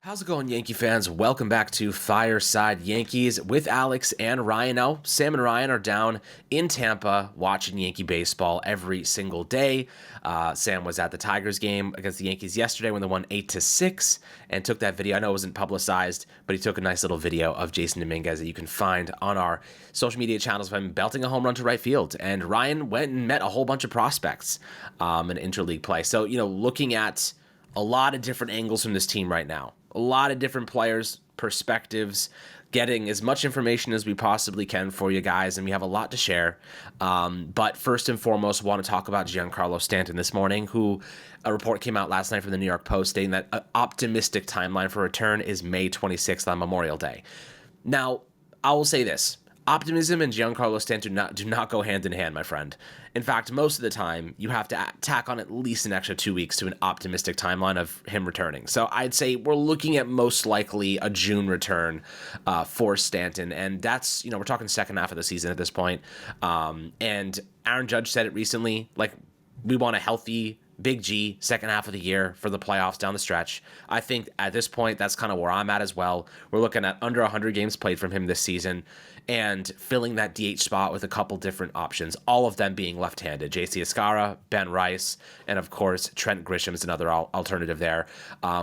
How's it going, Yankee fans? Welcome back to Fireside Yankees with Alex and Ryan. Now, Sam and Ryan are down in Tampa watching Yankee baseball every single day. Sam was at the Tigers game against the Yankees yesterday when they won 8-6 and took that video. I know it wasn't publicized, but he took a nice little video of Jason Dominguez that you can find on our social media channels of him belting a home run to right field. And Ryan went and met a whole bunch of prospects in interleague play. So, looking at a lot of different angles from this team right now. A lot of different players, perspectives, getting as much information as we possibly can for you guys, and we have a lot to share. But first and foremost, want to talk about Giancarlo Stanton this morning, who a report came out last night from the New York Post stating that an optimistic timeline for return is May 26th on Memorial Day. Now, I will say this. Optimism and Giancarlo Stanton do not go hand in hand, my friend. In fact, most of the time, you have to tack on at least an extra 2 weeks to an optimistic timeline of him returning. So I'd say we're looking at most likely a June return for Stanton. And that's, we're talking second half of the season at this point. And Aaron Judge said it recently, we want a healthy Big G second half of the year for the playoffs down the stretch. I think at this point, that's kind of where I'm at as well. We're looking at under 100 games played from him this season and filling that DH spot with a couple different options, all of them being left-handed. JC Escara, Ben Rice, and of course, Trent Grisham is another alternative there.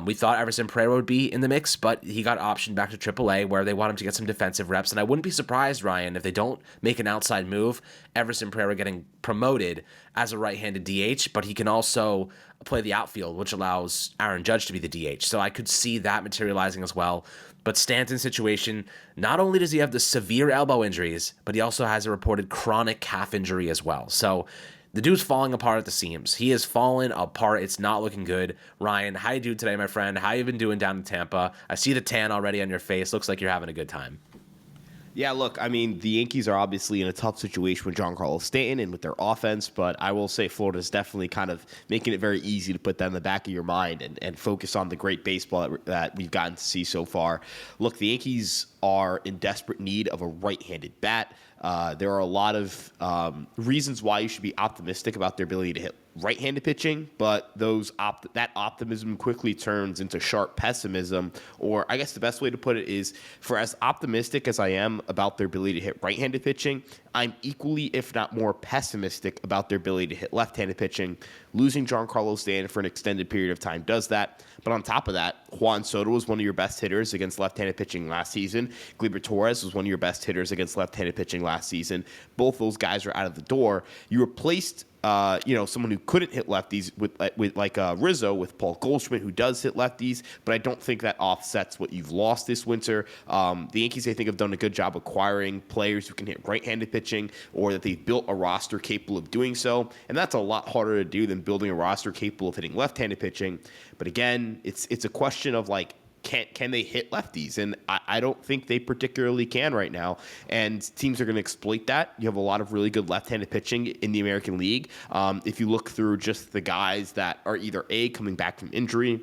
We thought Everson Pereira would be in the mix, but he got optioned back to AAA where they want him to get some defensive reps. And I wouldn't be surprised, Ryan, if they don't make an outside move, Everson Pereira getting promoted as a right-handed DH, but he can also play the outfield, which allows Aaron Judge to be the DH. So I could see that materializing as well. But Stanton's situation, not only does he have the severe elbow injuries, but he also has a reported chronic calf injury as well. So the dude's falling apart at the seams. He is falling apart. It's not looking good. Ryan, how you doing today, my friend? How you been doing down in Tampa? I see the tan already on your face. Looks like you're having a good time. Yeah, look, I mean, the Yankees are obviously in a tough situation with Giancarlo Stanton and with their offense, but I will say Florida's definitely kind of making it very easy to put that in the back of your mind and focus on the great baseball that we've gotten to see so far. Look, the Yankees are in desperate need of a right-handed bat. There are a lot of reasons why you should be optimistic about their ability to hit right-handed pitching, but that optimism quickly turns into sharp pessimism, or I guess the best way to put it is, for as optimistic as I am about their ability to hit right-handed pitching, I'm equally, if not more, pessimistic about their ability to hit left-handed pitching. Losing Giancarlo Stanton for an extended period of time does that, but on top of that, Juan Soto was one of your best hitters against left-handed pitching last season. Gleyber Torres was one of your best hitters against left-handed pitching last season. Both those guys are out of the door. You replaced someone who couldn't hit lefties with Rizzo, with Paul Goldschmidt, who does hit lefties, but I don't think that offsets what you've lost this winter. The Yankees, I think, have done a good job acquiring players who can hit right-handed pitching, or that they've built a roster capable of doing so, and that's a lot harder to do than building a roster capable of hitting left-handed pitching. But again, it's a question of can they hit lefties? And I don't think they particularly can right now. And teams are going to exploit that. You have a lot of really good left-handed pitching in the American League. If you look through just the guys that are either A, coming back from injury,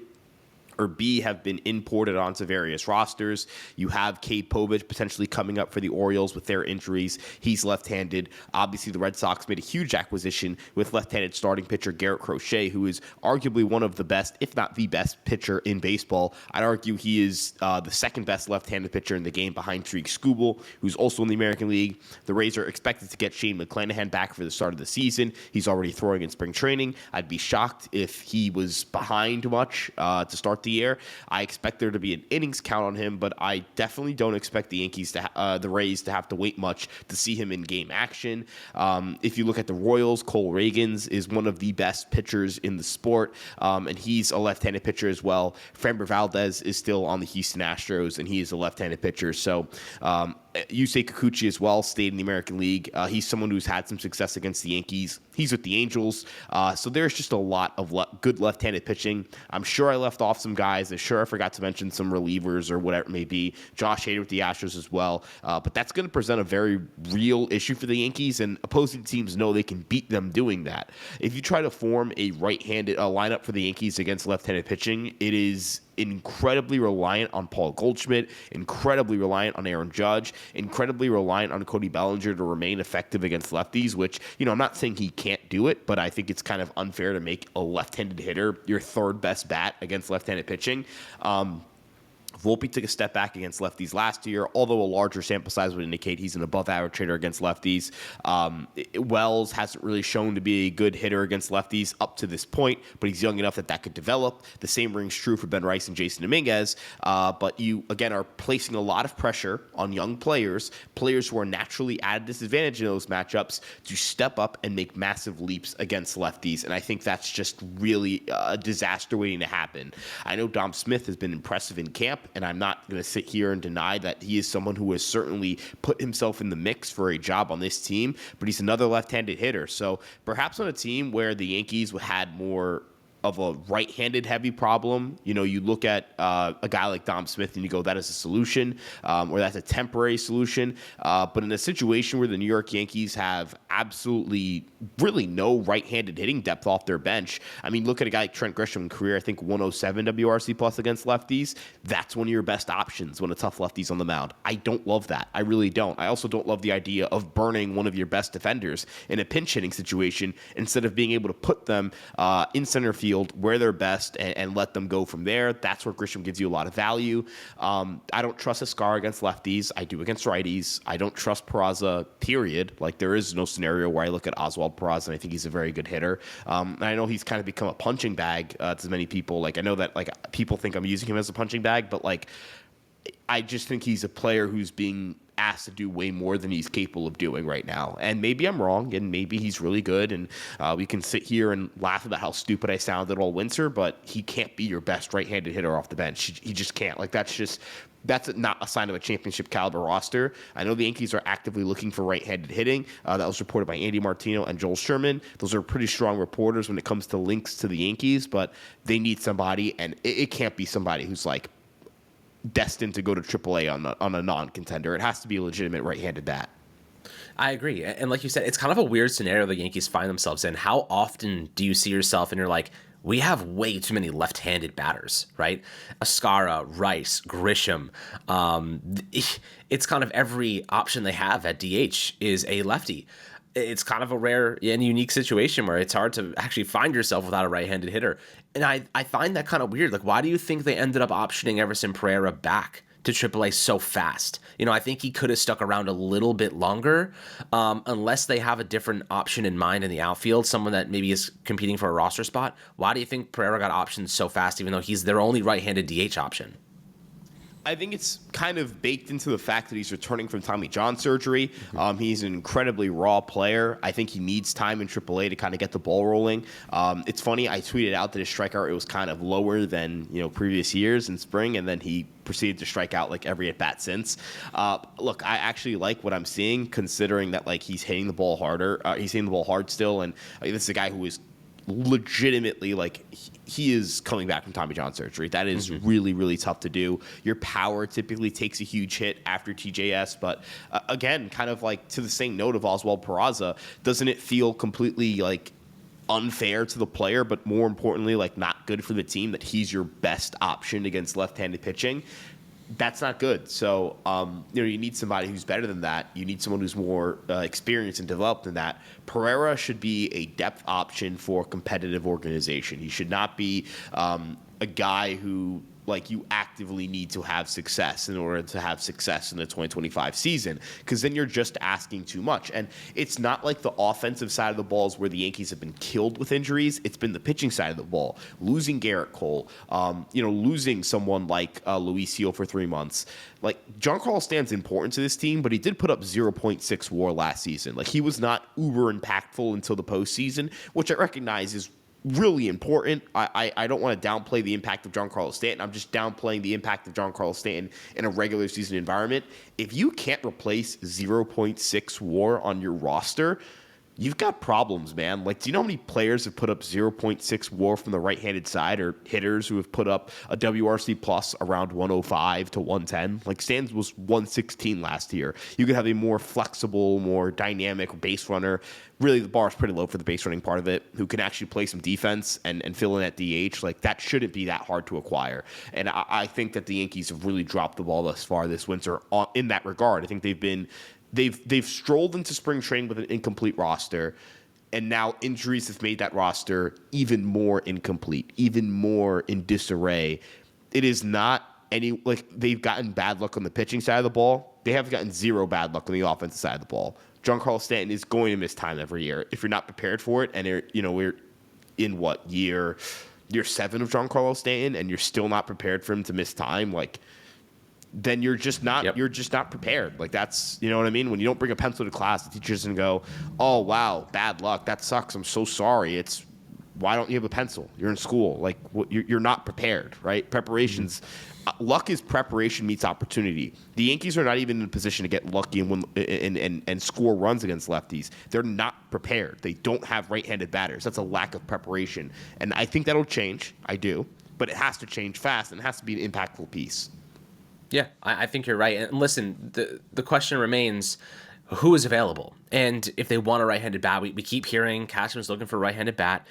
or B, have been imported onto various rosters. You have Cade Povich potentially coming up for the Orioles with their injuries. He's left-handed. Obviously, the Red Sox made a huge acquisition with left-handed starting pitcher Garrett Crochet, who is arguably one of the best, if not the best, pitcher in baseball. I'd argue he is the second best left-handed pitcher in the game behind Tariq Skubal, who's also in the American League. The Rays are expected to get Shane McClanahan back for the start of the season. He's already throwing in spring training. I'd be shocked if he was behind much to start the year. I expect there to be an innings count on him, but I definitely don't expect the Rays to have to wait much to see him in game action. If you look at the Royals, Cole Reagans is one of the best pitchers in the sport, and he's a left-handed pitcher as well. Framber Valdez is still on the Houston Astros, and he is a left-handed pitcher. So Yusei Kikuchi as well stayed in the American League. He's someone who's had some success against the Yankees. He's with the Angels. So there's just a lot of good left-handed pitching. I'm sure I left off some guys. I'm sure I forgot to mention some relievers or whatever it may be. Josh Hader with the Astros as well. But that's going to present a very real issue for the Yankees, and opposing teams know they can beat them doing that. If you try to form a right-handed lineup for the Yankees against left-handed pitching, it is incredibly reliant on Paul Goldschmidt, incredibly reliant on Aaron Judge, incredibly reliant on Cody Bellinger to remain effective against lefties, which, I'm not saying he can't do it, but I think it's kind of unfair to make a left-handed hitter your third best bat against left-handed pitching. Volpe took a step back against lefties last year, although a larger sample size would indicate he's an above-average hitter against lefties. Wells hasn't really shown to be a good hitter against lefties up to this point, but he's young enough that could develop. The same rings true for Ben Rice and Jason Dominguez, but you, again, are placing a lot of pressure on young players who are naturally at a disadvantage in those matchups, to step up and make massive leaps against lefties, and I think that's just really a disaster waiting to happen. I know Dom Smith has been impressive in camp, and I'm not going to sit here and deny that he is someone who has certainly put himself in the mix for a job on this team, but he's another left-handed hitter. So perhaps on a team where the Yankees had more of a right-handed heavy problem, you look at a guy like Dom Smith and you go, that is a solution, or that's a temporary solution. But in a situation where the New York Yankees have absolutely really no right-handed hitting depth off their bench, I mean, look at a guy like Trent Grisham in career, I think 107 WRC plus against lefties. That's one of your best options when a tough lefty's on the mound. I don't love that. I really don't. I also don't love the idea of burning one of your best defenders in a pinch hitting situation instead of being able to put them in center field where they're best and let them go from there. That's where Grisham gives you a lot of value. I don't trust Escar against lefties. I do against righties. I don't trust Peraza, period. Like, there is no scenario where I look at Oswald Peraza and I think he's a very good hitter. And I know he's kind of become a punching bag to many people. Like, I know that people think I'm using him as a punching bag, but I just think he's a player who's being asked to do way more than he's capable of doing right now. And maybe I'm wrong, and maybe he's really good, and we can sit here and laugh about how stupid I sounded all winter, but he can't be your best right-handed hitter off the bench. He just can't. That's not a sign of a championship caliber roster. I know the Yankees are actively looking for right-handed hitting. That was reported by Andy Martino and Joel Sherman. Those are pretty strong reporters when it comes to links to the Yankees, but they need somebody, and it can't be somebody who's destined to go to AAA on a non-contender. It has to be a legitimate right-handed bat. I agree. And like you said, it's kind of a weird scenario the Yankees find themselves in. How often do you see yourself and you're like, we have way too many left-handed batters, right? Ascara, Rice, Grisham. It's kind of every option they have at DH is a lefty. It's kind of a rare and unique situation where it's hard to actually find yourself without a right-handed hitter. And I find that kind of weird. Why do you think they ended up optioning Everson Pereira back to AAA so fast? I think he could have stuck around a little bit longer, unless they have a different option in mind in the outfield, someone that maybe is competing for a roster spot. Why do you think Pereira got optioned so fast, even though he's their only right-handed DH option? I think it's kind of baked into the fact that he's returning from Tommy John surgery. He's an incredibly raw player. I think he needs time in AAA to kind of get the ball rolling. It's funny, I tweeted out that his strikeout rate was kind of lower than previous years in spring, and then he proceeded to strike out every at bat since. Look, I actually like what I'm seeing, considering that he's hitting the ball harder. He's hitting the ball hard still, and this is a guy who is legitimately he is coming back from Tommy John surgery. That is really, really tough to do. Your power typically takes a huge hit after TJS, but again, kind of to the same note of Oswald Peraza, doesn't it feel completely unfair to the player, but more importantly, not good for the team that he's your best option against left-handed pitching? That's not good. So, you need somebody who's better than that. You need someone who's more experienced and developed than that. Pereira should be a depth option for a competitive organization. He should not be a guy who you actively need to have success in order to have success in the 2025 season, because then you're just asking too much. And it's not like the offensive side of the ball is where the Yankees have been killed with injuries. It's been the pitching side of the ball. Losing Garrett Cole, losing someone like Luisio for 3 months. Giancarlo Stanton's important to this team, but he did put up 0.6 WAR last season. He was not uber impactful until the postseason, which I recognize is really important. I don't want to downplay the impact of Giancarlo Stanton. I'm just downplaying the impact of Giancarlo Stanton in a regular season environment. If you can't replace 0.6 WAR on your roster, you've got problems, man. Do you know how many players have put up 0.6 WAR from the right-handed side, or hitters who have put up a WRC plus around 105 to 110? Stanton was 116 last year. You could have a more flexible, more dynamic base runner. Really, the bar is pretty low for the base running part of it, who can actually play some defense and fill in at DH. That shouldn't be that hard to acquire. And I think that the Yankees have really dropped the ball thus far this winter in that regard. I think they've strolled into spring training with an incomplete roster, and now injuries have made that roster even more incomplete, even more in disarray. It is not they've gotten bad luck on the pitching side of the ball. They have gotten zero bad luck on the offensive side of the ball. Giancarlo Stanton is going to miss time every year if you're not prepared for it. And we're in year 7 of Giancarlo Stanton, and you're still not prepared for him to miss time. Like, then you're just not prepared. Like, that's, you know what I mean? When you don't bring a pencil to class, the teacher's gonna go, "Oh wow, bad luck. That sucks. I'm so sorry." It's, why don't you have a pencil? You're in school. Like, you're not prepared, right? Preparations. Luck is preparation meets opportunity. The Yankees are not even in a position to get lucky and score runs against lefties. They're not prepared. They don't have right-handed batters. That's a lack of preparation. And I think that'll change. I do. But it has to change fast, and it has to be an impactful piece. Yeah, I think you're right. And listen, the question remains, who is available? And if they want a right-handed bat, we keep hearing Cashman's looking for a right-handed bat.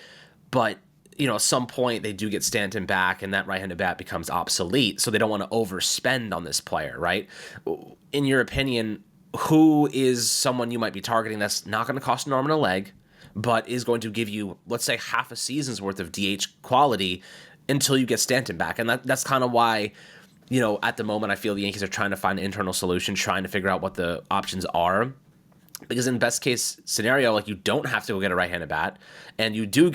But at some point they do get Stanton back, and that right-handed bat becomes obsolete. So they don't want to overspend on this player, right? In your opinion, who is someone you might be targeting that's not going to cost an arm and a leg, but is going to give you, let's say, half a season's worth of DH quality until you get Stanton back? And that's kind of why, at the moment, I feel the Yankees are trying to find an internal solution, trying to figure out what the options are. Because in best case scenario, like, you don't have to go get a right-handed bat, and you do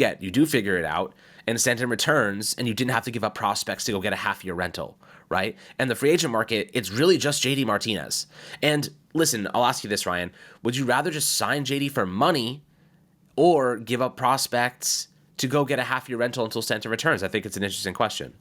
figure it out, and Stanton returns, and you didn't have to give up prospects to go get a half-year rental, right? And the free agent market, it's really just JD Martinez. And listen, I'll ask you this, Ryan. Would you rather just sign JD for money or give up prospects to go get a half-year rental until Stanton returns? I think it's an interesting question.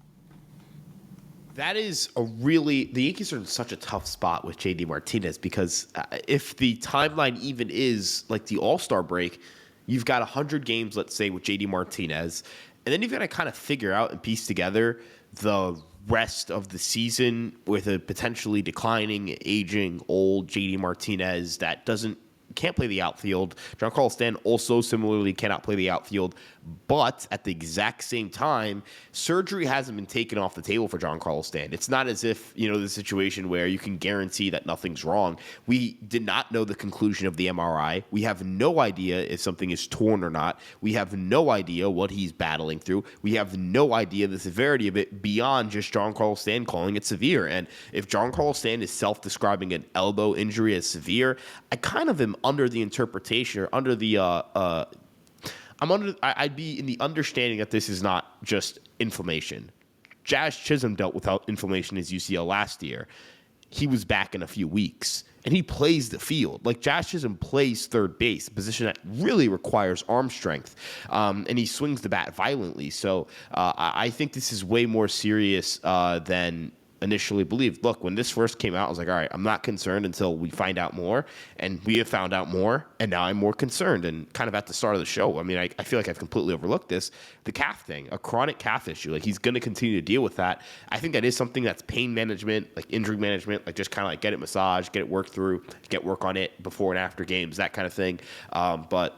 That is the Yankees are in such a tough spot with JD Martinez, because if the timeline even is like the All-Star break, you've got 100 games, let's say, with JD Martinez, and then you've got to kind of figure out and piece together the rest of the season with a potentially declining, aging, old JD Martinez that can't play the outfield. Giancarlo Stanton also similarly cannot play the outfield. But at the exact same time, surgery hasn't been taken off the table for Giancarlo Stanton. It's not as if, the situation where you can guarantee that nothing's wrong. We did not know the conclusion of the MRI. We have no idea if something is torn or not. We have no idea what he's battling through. We have no idea the severity of it beyond just Giancarlo Stanton calling it severe. And if Giancarlo Stanton is self-describing an elbow injury as severe, I kind of am under the interpretation, or under the I'd be in the understanding that this is not just inflammation. Jazz Chisholm dealt with inflammation in his UCL last year. He was back in a few weeks, and he plays the field. Like, Jazz Chisholm plays third base, a position that really requires arm strength, and he swings the bat violently. So I think this is way more serious than initially believed. Look, when this first came out, I was like, all right, I'm not concerned until we find out more. And we have found out more, and now I'm more concerned. And kind of at the start of the show, I mean, I feel like I've completely overlooked this. The calf thing, a chronic calf issue. Like, he's going to continue to deal with that. I think that is something that's pain management, like injury management, like just kind of like get it massaged, get it worked through, get work on it before and after games, that kind of thing. But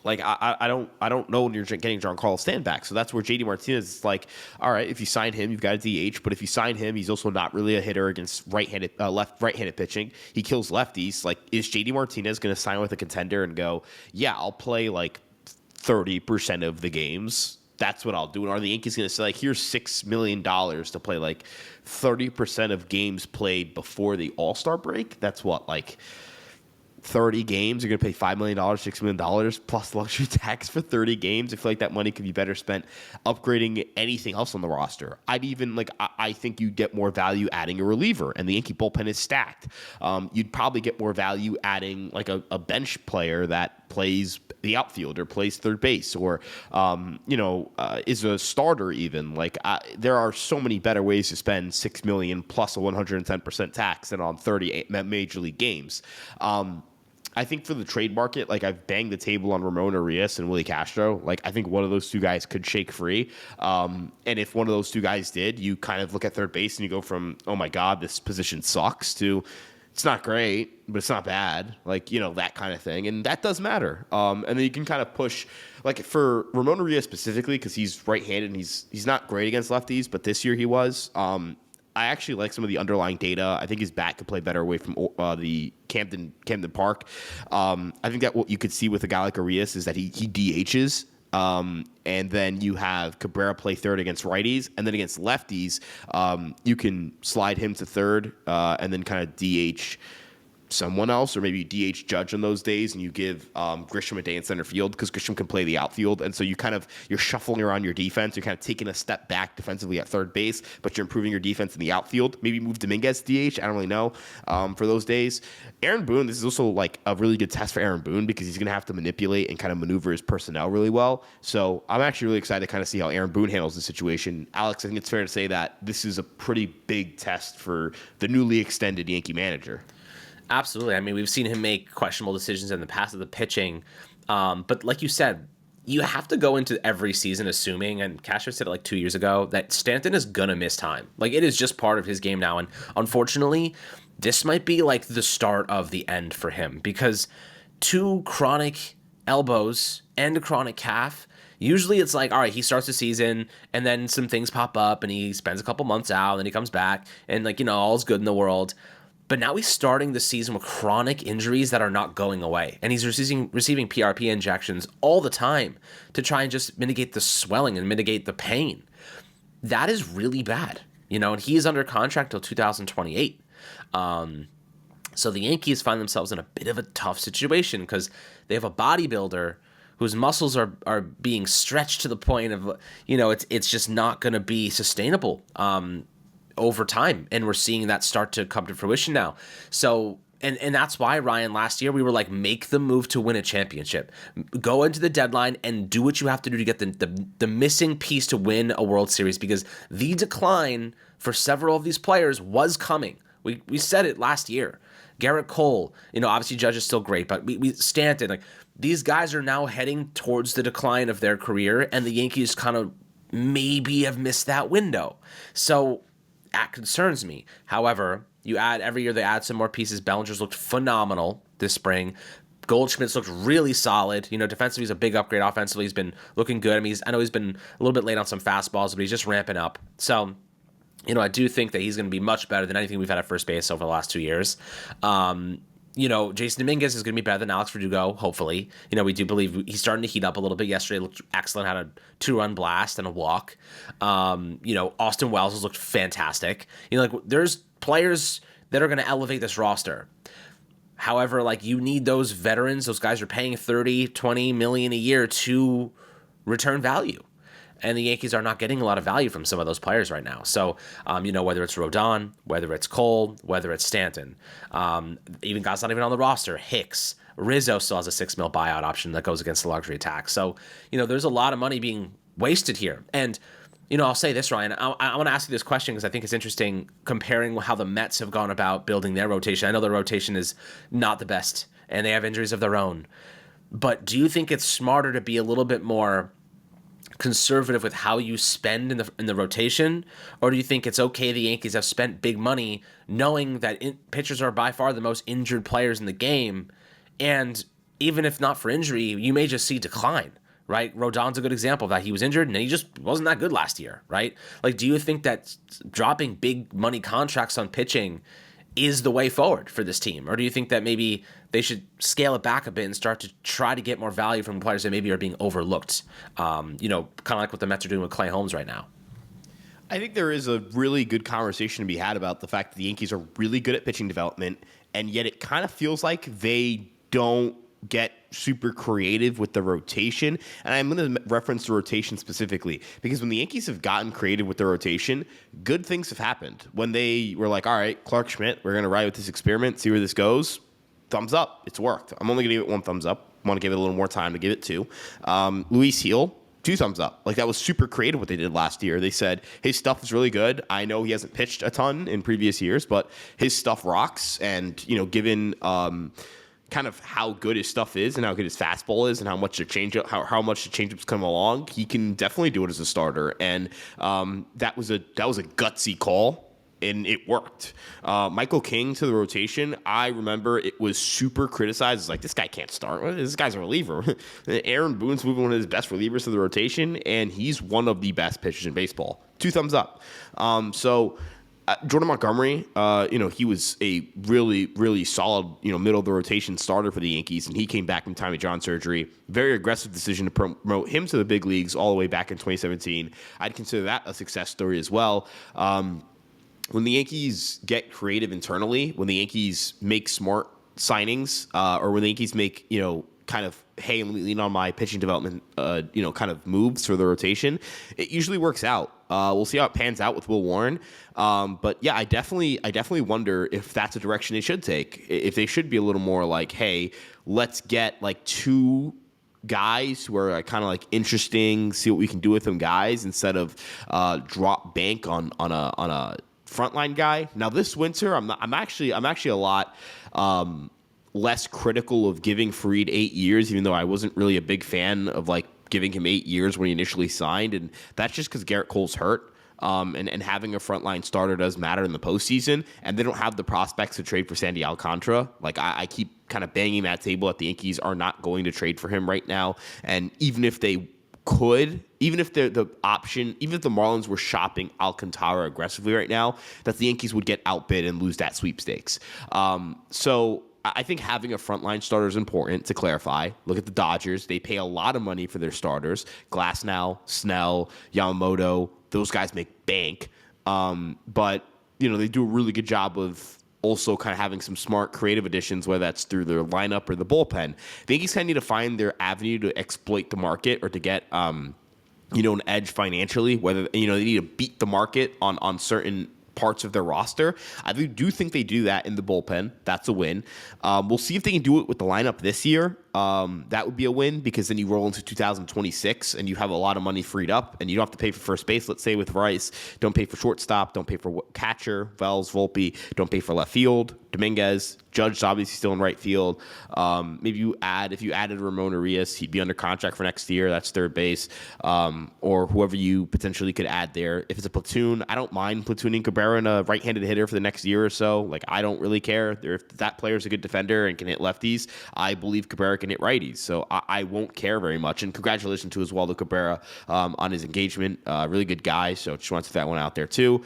like, I don't know when you're getting Giancarlo Stanton back. So that's where JD Martinez is like, all right, if you sign him, you've got a DH. But if you sign him, he's also not really a hitter against right-handed pitching. He kills lefties. Like, is JD Martinez going to sign with a contender and go, yeah, I'll play like 30% of the games? That's what I'll do. And are the Yankees going to say, like, here's $6 million to play like 30% of games played before the All-Star break? That's what, like 30 games, you're going to pay $5 million, $6 million plus luxury tax for 30 games. I feel like that money could be better spent upgrading anything else on the roster. I think you get more value adding a reliever, and the Yankee bullpen is stacked. You'd probably get more value adding like a bench player that plays the outfield or plays third base or, is a starter even. Like, there are so many better ways to spend $6 million plus a 110% tax than on 30 major league games. I think for the trade market, like, I've banged the table on Ramon Urias and Willie Castro. Like, I think one of those two guys could shake free. And if one of those two guys did, you kind of look at third base and you go from, oh my God, this position sucks, to it's not great, but it's not bad. Like, that kind of thing. And that does matter. And then you can kind of push, like, for Ramon Urias specifically, because he's right-handed and he's not great against lefties, but this year he was. I actually like some of the underlying data. I think his bat could play better away from the Camden Park. I think that what you could see with a guy like Arias is that he DHs And then you have Cabrera play third against righties, and then against lefties, you can slide him to third, and then kind of DH someone else, or maybe you DH Judge on those days, and you give Grisham a day in center field because Grisham can play the outfield, and so you're shuffling around your defense. You're kind of taking a step back defensively at third base, but you're improving your defense in the outfield. Maybe move Dominguez DH. I don't really know for those days. Aaron Boone, this is also like a really good test for Aaron Boone because he's going to have to manipulate and kind of maneuver his personnel really well. So I'm actually really excited to kind of see how Aaron Boone handles the situation. Alex, I think it's fair to say that this is a pretty big test for the newly extended Yankee manager. Absolutely. I mean, we've seen him make questionable decisions in the past of the pitching. But like you said, you have to go into every season assuming, and Castro said it like 2 years ago, that Stanton is going to miss time. Like, it is just part of his game now. And unfortunately, this might be like the start of the end for him because 2 chronic elbows and a chronic calf. Usually it's like, all right, he starts the season and then some things pop up and he spends a couple months out and then he comes back and like, all's good in the world. But now he's starting the season with chronic injuries that are not going away. And he's receiving PRP injections all the time to try and just mitigate the swelling and mitigate the pain. That is really bad. And he is under contract till 2028. So the Yankees find themselves in a bit of a tough situation because they have a bodybuilder whose muscles are being stretched to the point of, it's just not going to be sustainable over time, and we're seeing that start to come to fruition now. So, and that's why, Ryan, last year we were like, make the move to win a championship. Go into the deadline and do what you have to do to get the missing piece to win a World Series, because the decline for several of these players was coming. We said it last year. Garrett Cole, obviously Judge is still great, but we Stanton, like, these guys are now heading towards the decline of their career, and the Yankees kind of maybe have missed that window. So that concerns me. However, every year they add some more pieces. Bellinger's looked phenomenal this spring. Goldschmidt's looked really solid. Defensively, he's a big upgrade. Offensively, he's been looking good. I mean, I know he's been a little bit late on some fastballs, but he's just ramping up. So, I do think that he's going to be much better than anything we've had at first base over the last 2 years. Jason Dominguez is going to be better than Alex Verdugo, hopefully. We do believe he's starting to heat up a little bit. Yesterday looked excellent, had a 2-run blast and a walk. Austin Wells has looked fantastic. There's players that are going to elevate this roster. However, you need those veterans. Those guys are paying $30, $20 million a year to return value. And the Yankees are not getting a lot of value from some of those players right now. So, whether it's Rodon, whether it's Cole, whether it's Stanton, even guys not even on the roster, Hicks, Rizzo still has a $6 million buyout option that goes against the luxury tax. So, there's a lot of money being wasted here. And, I'll say this, Ryan, I want to ask you this question because I think it's interesting comparing how the Mets have gone about building their rotation. I know their rotation is not the best and they have injuries of their own. But do you think it's smarter to be a little bit more conservative with how you spend in the rotation, or do you think it's okay the Yankees have spent big money knowing that pitchers are by far the most injured players in the game, and even if not for injury, you may just see decline, right? Rodon's a good example of that. He was injured and he just wasn't that good last year, right? Do you think that dropping big money contracts on pitching is the way forward for this team? Or do you think that maybe they should scale it back a bit and start to try to get more value from players that maybe are being overlooked? Kind of like what the Mets are doing with Clay Holmes right now. I think there is a really good conversation to be had about the fact that the Yankees are really good at pitching development, and yet it kind of feels like they don't get super creative with the rotation. And I'm going to reference the rotation specifically because when the Yankees have gotten creative with their rotation, good things have happened. When they were like, all right, Clark Schmidt, we're going to ride with this experiment, see where this goes. Thumbs up. It's worked. I'm only going to give it 1 thumbs up. I want to give it a little more time to give it 2. Luis Heel, 2 thumbs up. That was super creative what they did last year. They said his stuff is really good. I know he hasn't pitched a ton in previous years, but his stuff rocks. And, given kind of how good his stuff is and how good his fastball is and how much the changeup's come along, he can definitely do it as a starter. And that was a gutsy call. And it worked. Michael King to the rotation, I remember it was super criticized. It's like, this guy can't start. This guy's a reliever. Aaron Boone's moving one of his best relievers to the rotation, and he's one of the best pitchers in baseball. 2 thumbs up. So Jordan Montgomery, he was a really, really solid, middle of the rotation starter for the Yankees, and he came back from Tommy John surgery. Very aggressive decision to promote him to the big leagues all the way back in 2017. I'd consider that a success story as well. When the Yankees get creative internally, when the Yankees make smart signings, or when the Yankees make, kind of, hey, let me lean on my pitching development, kind of moves for the rotation, it usually works out. We'll see how it pans out with Will Warren. But yeah, I definitely wonder if that's a direction they should take. If they should be a little more like, hey, let's get like two guys who are kind of like interesting, see what we can do with them guys, instead of drop bank on a frontline guy. Now this winter, I'm actually a lot less critical of giving Fried 8 years, even though I wasn't really a big fan of like giving him 8 years when he initially signed, and that's just because Garrett Cole's hurt. And having a frontline starter does matter in the postseason, and they don't have the prospects to trade for Sandy Alcantara. Like I keep kind of banging that table that the Yankees are not going to trade for him right now, and even if they could, even if the option, even if the Marlins were shopping Alcantara aggressively right now, that the Yankees would get outbid and lose that sweepstakes. So I think having a frontline starter is important. To clarify, look at the Dodgers. They pay a lot of money for their starters. Glasnow, Snell, Yamamoto, those guys make bank. But, they do a really good job of also kind of having some smart creative additions, whether that's through their lineup or the bullpen. The Yankees kind of need to find their avenue to exploit the market or to get an edge financially, whether, they need to beat the market on certain parts of their roster. I do think they do that in the bullpen. That's a win. We'll see if they can do it with the lineup this year. That would be a win, because then you roll into 2026 and you have a lot of money freed up, and you don't have to pay for first base. Let's say with Rice, don't pay for shortstop, don't pay for catcher, Wells, Volpe, don't pay for left field, Dominguez, Judge's obviously still in right field. Maybe if you added Ramon Arias, he'd be under contract for next year. That's third base, or whoever you potentially could add there. If it's a platoon, I don't mind platooning Cabrera and a right-handed hitter for the next year or so. Like, I don't really care. If that player's a good defender and can hit lefties, I believe Cabrera can hit righties. So I won't care very much. And congratulations to Oswaldo Cabrera on his engagement. Really good guy. So just want to throw that one out there too.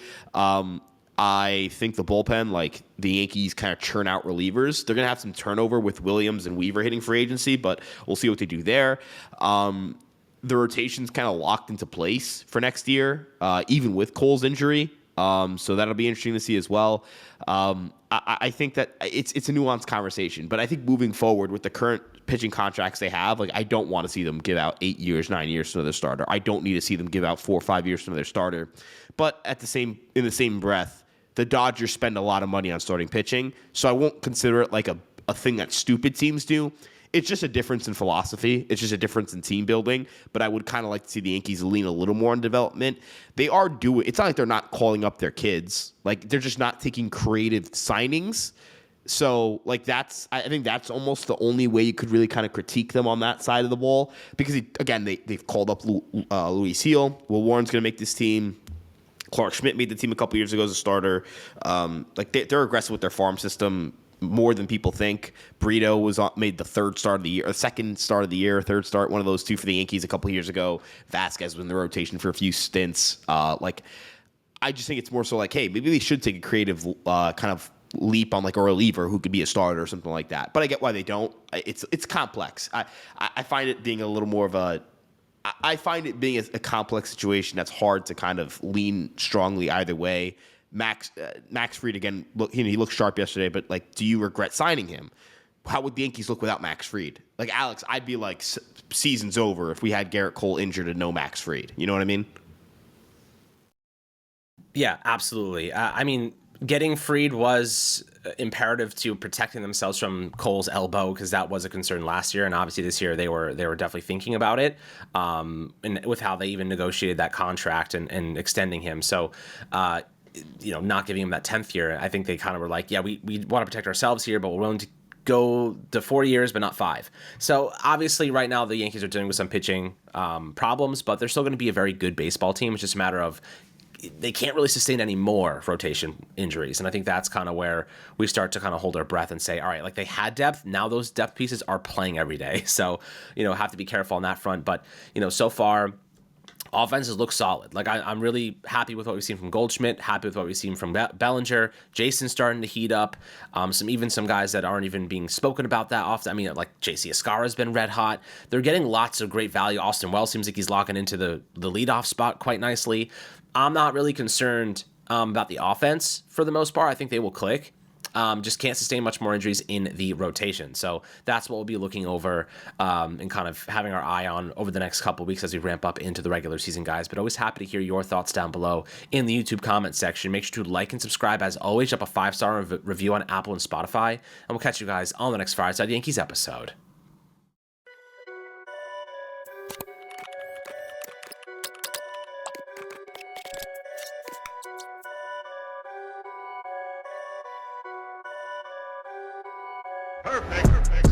I think the bullpen, like the Yankees kind of churn out relievers. They're going to have some turnover with Williams and Weaver hitting free agency, but we'll see what they do there. The rotation's kind of locked into place for next year, even with Cole's injury. So that'll be interesting to see as well. I think that it's a nuanced conversation, but I think moving forward with the current pitching contracts they have, like, I don't want to see them give out 8 years, 9 years to another starter. I don't need to see them give out 4 or 5 years to another starter. But in the same breath, the Dodgers spend a lot of money on starting pitching, so I won't consider it like a thing that stupid teams do. It's just a difference in philosophy. It's just a difference in team building. But I would kind of like to see the Yankees lean a little more on development. They are doing. It's not like they're not calling up their kids. Like, they're just not taking creative signings. So, like, I think that's almost the only way you could really kind of critique them on that side of the ball. Because, they've called up Luis Heel. Will Warren's going to make this team. Clark Schmidt made the team a couple years ago as a starter. They're aggressive with their farm system more than people think. Brito made the third start of the year, or second start of the year, third start, one of those two for the Yankees a couple years ago. Vasquez was in the rotation for a few stints. I just think it's more so like, hey, maybe they should take a creative kind of leap on like a reliever who could be a starter or something like that. But I get why they don't. It's complex. I find it being a little more of a. I find it being a complex situation that's hard to kind of lean strongly either way. Max Fried, again, he looked sharp yesterday, but like, do you regret signing him? How would the Yankees look without Max Fried? Like, Alex, I'd be like, season's over if we had Garrett Cole injured and no Max Fried. You know what I mean? Yeah, absolutely. Getting Fried was imperative to protecting themselves from Cole's elbow, because that was a concern last year, and obviously this year they were definitely thinking about it, and with how they even negotiated that contract and extending him. So, not giving him that 10th year, I think they kind of were like, yeah, we want to protect ourselves here, but we're willing to go to 4 years, but not 5. So obviously right now the Yankees are dealing with some pitching problems, but they're still going to be a very good baseball team. It's just a matter of they can't really sustain any more rotation injuries. And I think that's kind of where we start to kind of hold our breath and say, all right, like, they had depth. Now those depth pieces are playing every day. So, have to be careful on that front. But, so far offenses look solid. Like I'm really happy with what we've seen from Goldschmidt, happy with what we've seen from Bellinger. Jason's starting to heat up. Some guys that aren't even being spoken about that often. I mean, like JC Escara's been red hot. They're getting lots of great value. Austin Wells seems like he's locking into the leadoff spot quite nicely. I'm not really concerned about the offense for the most part. I think they will click. Just can't sustain much more injuries in the rotation. So that's what we'll be looking over and kind of having our eye on over the next couple of weeks as we ramp up into the regular season, guys. But always happy to hear your thoughts down below in the YouTube comment section. Make sure to like and subscribe. As always, drop a 5-star review on Apple and Spotify. And we'll catch you guys on the next Fireside Yankees episode. Perfect.